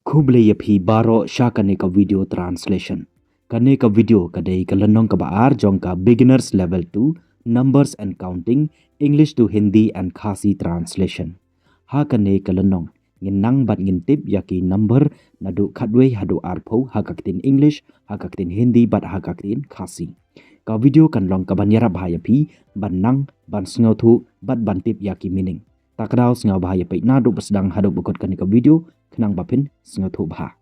Kuble yapi baro sha kane ka video translation. Kane ka video kadai kalanong ka baar jong ka beginners level 2 numbers and counting English to Hindi and Khasi translation. Ha kane kalanong nginang bat ngintip yaki number nadu khadwe hadu arpo hakaktin English hakaktin Hindi bat hakaktin Khasi. Ka video kan long ka banyara bahaya pi banang ban sngotu bat bantip yaki meaning. Takdaw sngaw bahaya pi nadu basdang hadu bukot kane ka video kenang bapin sngotu bah.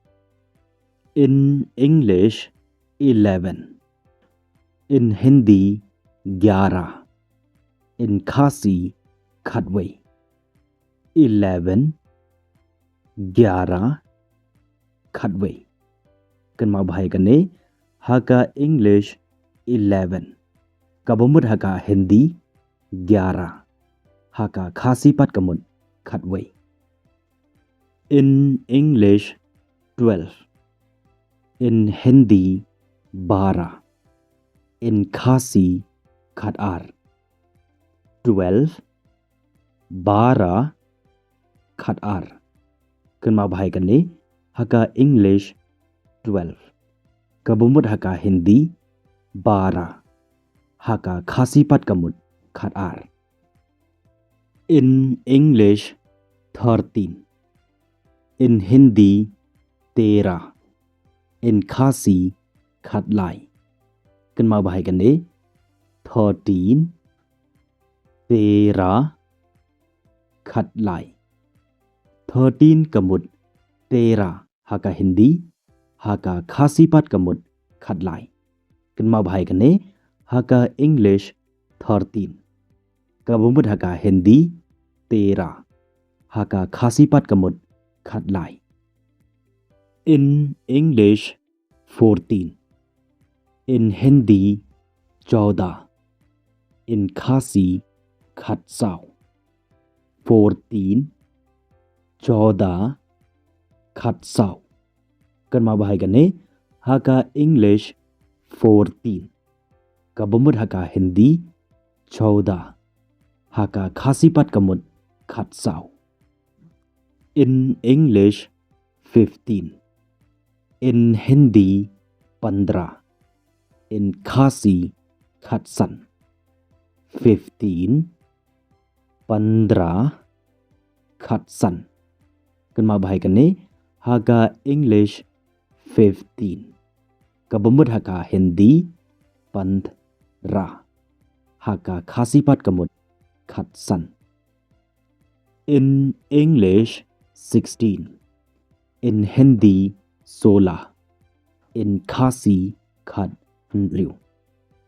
In English 11, in Hindi 11, in Khasi khadwe 11 11 khadwe kan ma bhai kane haka English 11 kabumut haka Hindi 11 haka Khasi pat kamut khadwe. In English 12, in Hindi 12, in Khasi khadar 12 12 khadar kan ma bhai kane haka English 12 kabumut haka Hindi 12 haka Khasi pat kamut khadar. In English 13, in Hindi 13, in Khasi khadlai kan ma bhai kane 13 13 khadlai 13 kamut 13 haka Hindi haka Khasi pat kamut khadlai kan ma bhai kane haka English 13 kabumut haka Hindi 13 haka Khasi pat kamut khadlai. In English 14, in Hindi 14, in Khasi khadsau 14 14 khadsau kan ma bhai kane haka English 14 kabumut haka Hindi 14 haka Khasi pat kamut khadsau. In English 15, in Hindi 15, in Khasi khadsan 15 15 khadsan kan ma bhai kane haka English 15 kabumut haka Hindi 15 haka Khasi pat kamut khadsan. In English 16, in Hindi 16, in Khasi khadriu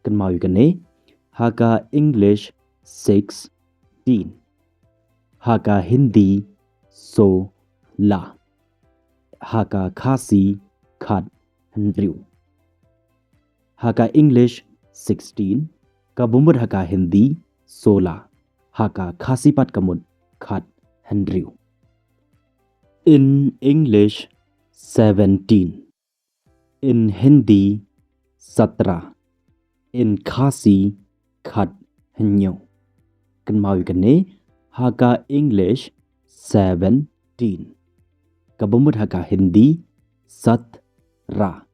kan ma kane haka English 16 haka Hindi 16 haka Khasi khadriu haka English 16 kabumut haka Hindi 16 haka Khasi pat kamut khadriu. In English 17, in Hindi 17, in Khasi khadnyo kan ma kane haka English 17 kabumut haka Hindi 17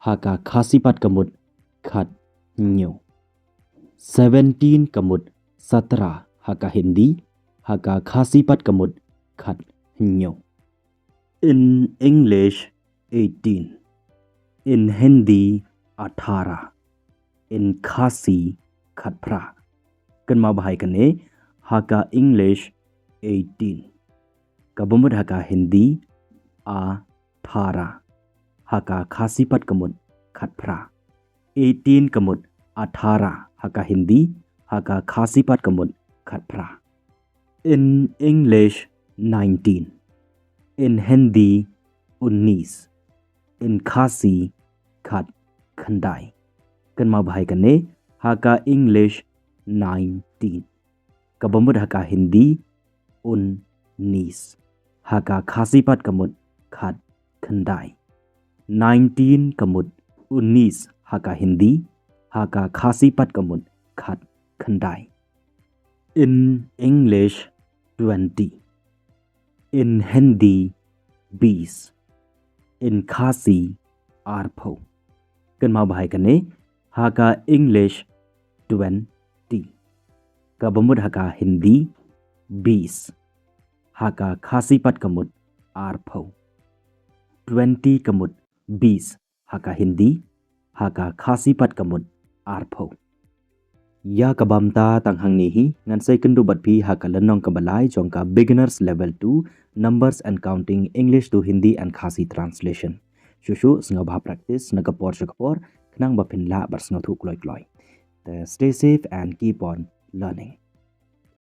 haka Khasi pat kamut khadnyo 17 kamut 17 haka Hindi haka Khasi pat kamut khadnyo. In English 18, in Hindi 18, in Khasi khadpra kan ma bhai kane haka English 18 kabumut haka Hindi 18 haka Khasi pat kamut khadpra 18 kamut 18 haka Hindi haka Khasi pat kamut khadpra. In English 19, in Hindi 19, in Khasi khadkhandai kan ma bhai kane haka English 19 kabumut haka Hindi 19 haka Khasi pat kamut khadkhandai 19 kamut 19 haka Hindi haka Khasi pat kamut khadkhandai. In English 20, in Hindi 20, in Khasi Arpo. Kan mau bahai kane haka English 20. Kabamud haka Hindi 20. Haka Khasi pat kamut Arpo. 20 kamut 20. Haka Hindi. Haka Khasi pat kamut Arpo. Ya kabamta tanghang nihi ngan say kendu batpi haka lanong kabalay jongka beginners level 2 numbers and counting English to Hindi and Khasi translation. Shushu sengaw bah practice nagapor shakapor knang bapin la bar sengaw thuk loy. Stay safe and keep on learning.